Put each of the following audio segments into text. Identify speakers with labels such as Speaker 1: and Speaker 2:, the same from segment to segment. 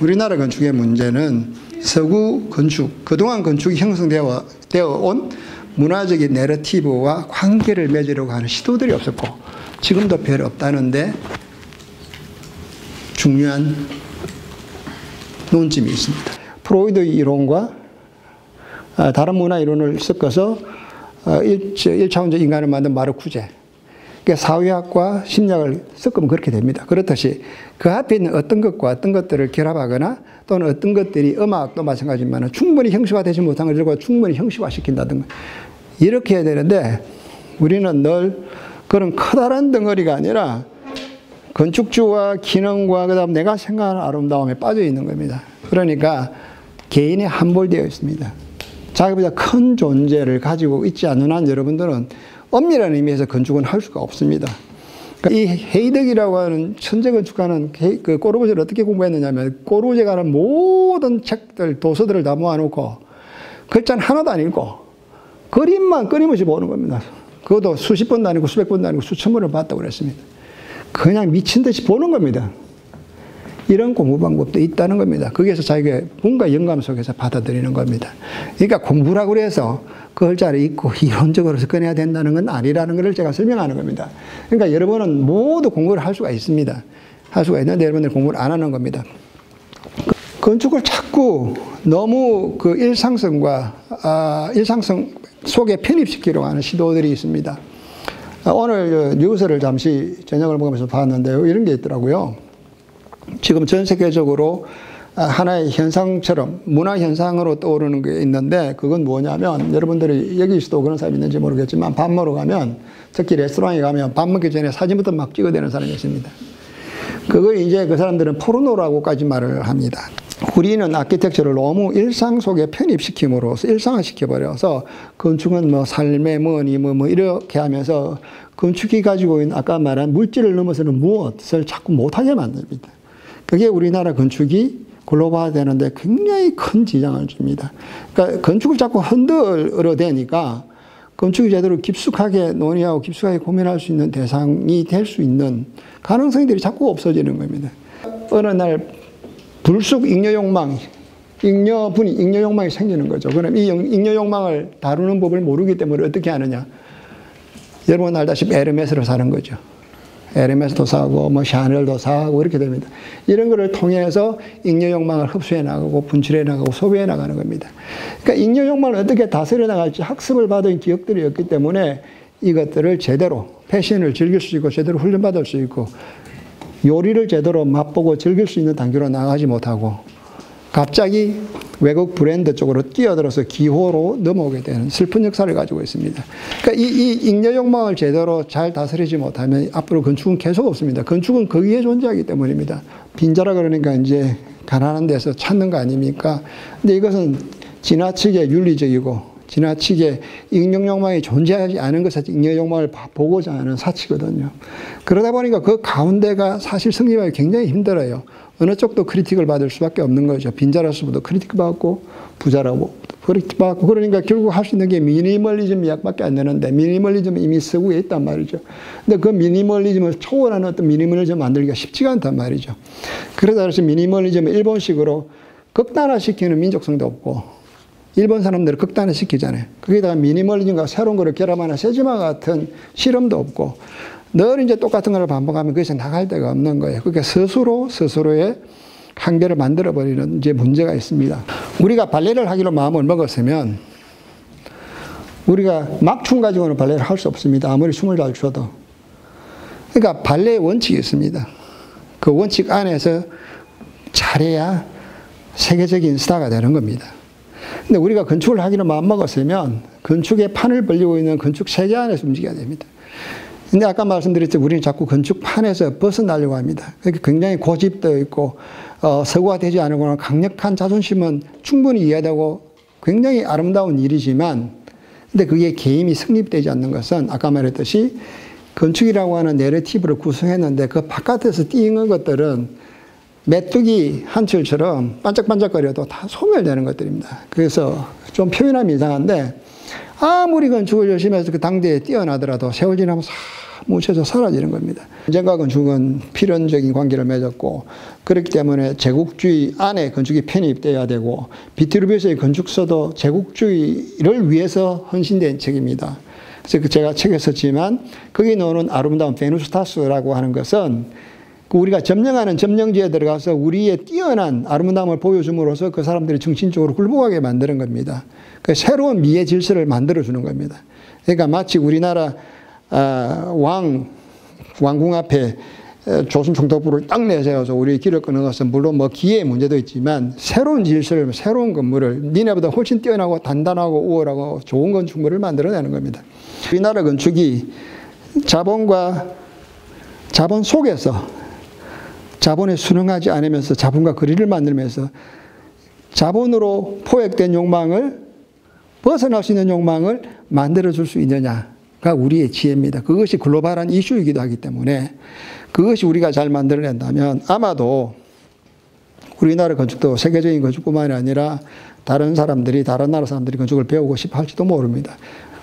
Speaker 1: 우리나라 건축의 문제는 서구 건축, 그동안 건축이 형성되어 온 문화적인 내러티브와 관계를 맺으려고 하는 시도들이 없었고 지금도 별 없다는데 중요한 논점이 있습니다. 프로이드 이론과 다른 문화 이론을 섞어서 1차원적 인간을 만든 마르쿠제, 그러니까 사회학과 심리학을 섞으면 그렇게 됩니다. 그렇듯이 그 앞에 있는 어떤 것과 어떤 것들을 결합하거나 또는 어떤 것들이 음악도 마찬가지지만 충분히 형식화되지 못한 것들과 충분히 형식화시킨다든가 이렇게 해야 되는데 우리는 늘 그런 커다란 덩어리가 아니라 건축주와 기능과 그다음 내가 생각하는 아름다움에 빠져 있는 겁니다. 그러니까 개인이 함몰되어 있습니다. 자기보다 큰 존재를 가지고 있지 않는 한 여러분들은 엄밀한 의미에서 건축은 할 수가 없습니다. 이 헤이덕이라고 하는 천재 건축가는 그 꼬르부제를 어떻게 공부했느냐면 꼬르부제가 하는 모든 책들, 도서들을 다 모아놓고 글자는 하나도 안 읽고 그림만 끊임없이 보는 겁니다. 그것도 수십 번도 아니고 수백 번도 아니고 수천 번을 봤다고 그랬습니다. 그냥 미친 듯이 보는 겁니다. 이런 공부 방법도 있다는 겁니다. 거기에서 자기가 뭔가 영감 속에서 받아들이는 겁니다. 그러니까 공부라고 해서 그 글자를 읽고 이론적으로 접근해야 된다는 건 아니라는 것을 제가 설명하는 겁니다. 그러니까 여러분은 모두 공부를 할 수가 있습니다. 할 수가 있는데 여러분들 공부를 안 하는 겁니다. 건축을 자꾸 너무 그 일상성과 일상성 속에 편입시키려고 하는 시도들이 있습니다. 오늘 뉴스를 잠시 저녁을 먹으면서 봤는데요. 이런 게 있더라고요. 지금 전 세계적으로 하나의 현상처럼 문화 현상으로 떠오르는 게 있는데 그건 뭐냐면 여러분들이 여기서도 그런 사람이 있는지 모르겠지만 밥 먹으러 가면 특히 레스토랑에 가면 밥 먹기 전에 사진부터 막 찍어대는 사람이 있습니다. 그거 이제 그 사람들은 포르노라고까지 말을 합니다. 우리는 아키텍처를 너무 일상 속에 편입시킴으로써 일상화시켜버려서 건축은 뭐 삶의 뭐니 뭐 이렇게 하면서 건축이 가지고 있는 아까 말한 물질을 넘어서는 무엇을 자꾸 못하게 만듭니다. 그게 우리나라 건축이 글로벌화되는데 굉장히 큰 지장을 줍니다. 그러니까 건축을 자꾸 흔들어대니까 건축이 제대로 깊숙하게 논의하고 깊숙하게 고민할 수 있는 대상이 될 수 있는 가능성들이 자꾸 없어지는 겁니다. 어느 날 불쑥 잉여욕망이 생기는 거죠. 그럼 이 잉여욕망을 다루는 법을 모르기 때문에 어떻게 하느냐. 여러분 알다시피 에르메스를 사는 거죠. 에르메스도 사고 뭐 샤넬도 사고 이렇게 됩니다. 이런 거를 통해서 잉여욕망을 흡수해 나가고 분출해 나가고 소비해 나가는 겁니다. 그러니까 잉여욕망을 어떻게 다스려 나갈지 학습을 받은 기억들이 없기 때문에 이것들을 제대로 패션을 즐길 수 있고 제대로 훈련받을 수 있고 요리를 제대로 맛보고 즐길 수 있는 단계로 나가지 못하고 갑자기 외국 브랜드 쪽으로 뛰어들어서 기호로 넘어오게 되는 슬픈 역사를 가지고 있습니다. 그러니까 이 잉여욕망을 제대로 잘 다스리지 못하면 앞으로 건축은 계속 없습니다. 건축은 거기에 존재하기 때문입니다. 빈자라 그러니까 이제 가난한 데서 찾는 거 아닙니까? 근데 이것은 지나치게 윤리적이고 지나치게 잉여욕망이 존재하지 않은 것을 잉여욕망을 보고자 하는 사치거든요. 그러다 보니까 그 가운데가 사실 성립하기 굉장히 힘들어요. 어느 쪽도 크리틱을 받을 수밖에 없는 거죠. 빈자라서부터 크리틱 받고 부자라고 크리틱 받고 그러니까 결국 할 수 있는 게 미니멀리즘 약밖에 안 되는데 미니멀리즘은 이미 서구에 있단 말이죠. 근데 그 미니멀리즘을 초월하는 어떤 미니멀리즘 만들기가 쉽지가 않단 말이죠. 그러다 그래서 미니멀리즘을 일본식으로 극단화시키는 민족성도 없고 일본 사람들을 극단화시키잖아요. 거기다가 미니멀리즘과 새로운 거를 결합하는 세즈마 같은 실험도 없고 늘 이제 똑같은 걸 반복하면 거기서 나갈 데가 없는 거예요. 그러니까 스스로의 한계를 만들어버리는 이제 문제가 있습니다. 우리가 발레를 하기로 마음을 먹었으면 우리가 막춤 가지고는 발레를 할 수 없습니다. 아무리 춤을 잘 춰도. 그러니까 발레의 원칙이 있습니다. 그 원칙 안에서 잘해야 세계적인 스타가 되는 겁니다. 근데 우리가 건축을 하기로 마음먹었으면 건축의 판을 벌리고 있는 건축 세계 안에서 움직여야 됩니다. 근데 아까 말씀드렸죠. 우리는 자꾸 건축판에서 벗어나려고 합니다. 굉장히 고집도 있고 서구화되지 않으거나 강력한 자존심은 충분히 이해되고 굉장히 아름다운 일이지만 근데 그게 게임이 성립되지 않는 것은 아까 말했듯이 건축이라고 하는 내러티브를 구성했는데 그 바깥에서 띄는 것들은 메뚜기 한철처럼 반짝반짝거려도 다 소멸되는 것들입니다. 그래서 좀 표현하면 이상한데 아무리 건축을 열심히 해서 그 당대에 뛰어나더라도 세월 지나면 싹 뭉쳐서 사라지는 겁니다. 전쟁과 건축은 필연적인 관계를 맺었고 그렇기 때문에 제국주의 안에 건축이 편입돼야 되고 비트루비우스의 건축서도 제국주의를 위해서 헌신된 책입니다. 그래서 제가 책에 썼지만 거기 나오는 아름다운 베누스타스라고 하는 것은 우리가 점령하는 점령지에 들어가서 우리의 뛰어난 아름다움을 보여줌으로써 그 사람들이 정신적으로 굴복하게 만드는 겁니다. 새로운 미의 질서를 만들어주는 겁니다. 그러니까 마치 우리나라 왕궁 앞에 조선 총독부를 딱 내세워서 우리 길을 끊는 것은 물론 뭐 기회의 문제도 있지만 새로운 질서를, 새로운 건물을 니네보다 훨씬 뛰어나고 단단하고 우월하고 좋은 건축물을 만들어내는 겁니다. 우리나라 건축이 자본 속에서 자본에 순응하지 않으면서 자본과 거리를 만들면서 자본으로 포획된 욕망을 벗어날 수 있는 욕망을 만들어줄 수 있느냐가 우리의 지혜입니다. 그것이 글로벌한 이슈이기도 하기 때문에 그것이 우리가 잘 만들어낸다면 아마도 우리나라 건축도 세계적인 건축뿐만이 아니라 다른 사람들이, 다른 나라 사람들이 건축을 배우고 싶어 할지도 모릅니다.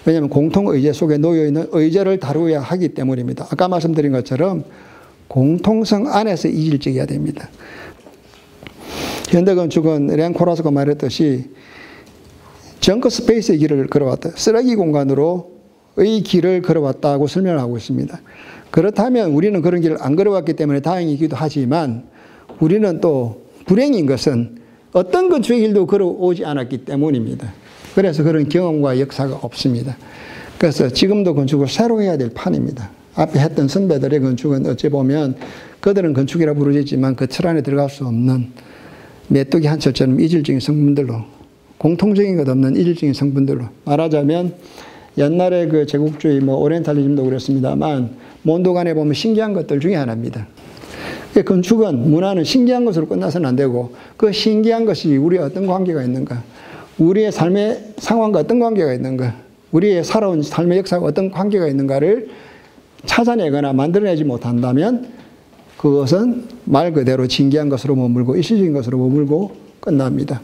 Speaker 1: 왜냐하면 공통의제 속에 놓여있는 의제를 다루어야 하기 때문입니다. 아까 말씀드린 것처럼 공통성 안에서 이질적이어야 됩니다. 현대건축은 랭코라스가 말했듯이 정크 스페이스의 길을 걸어왔다. 쓰레기 공간으로의 길을 걸어왔다고 설명을 하고 있습니다. 그렇다면 우리는 그런 길을 안 걸어왔기 때문에 다행이기도 하지만 우리는 또 불행인 것은 어떤 건축의 길도 걸어오지 않았기 때문입니다. 그래서 그런 경험과 역사가 없습니다. 그래서 지금도 건축을 새로 해야 될 판입니다. 앞에 했던 선배들의 건축은 어찌 보면 그들은 건축이라 부르지만 그 틀 안에 들어갈 수 없는 메뚜기 한 철처럼 이질적인 성분들로, 공통적인 것 없는 이질적인 성분들로 말하자면 옛날에 그 제국주의 오리엔탈리즘도 그랬습니다만 몬도간에 보면 신기한 것들 중에 하나입니다. 건축은, 문화는 신기한 것으로 끝나서는 안 되고 그 신기한 것이 우리와 어떤 관계가 있는가, 우리의 삶의 상황과 어떤 관계가 있는가, 우리의 살아온 삶의 역사와 어떤 관계가 있는가를 찾아내거나 만들어내지 못한다면 그것은 말 그대로 신기한 것으로 머물고 일시적인 것으로 머물고 끝납니다.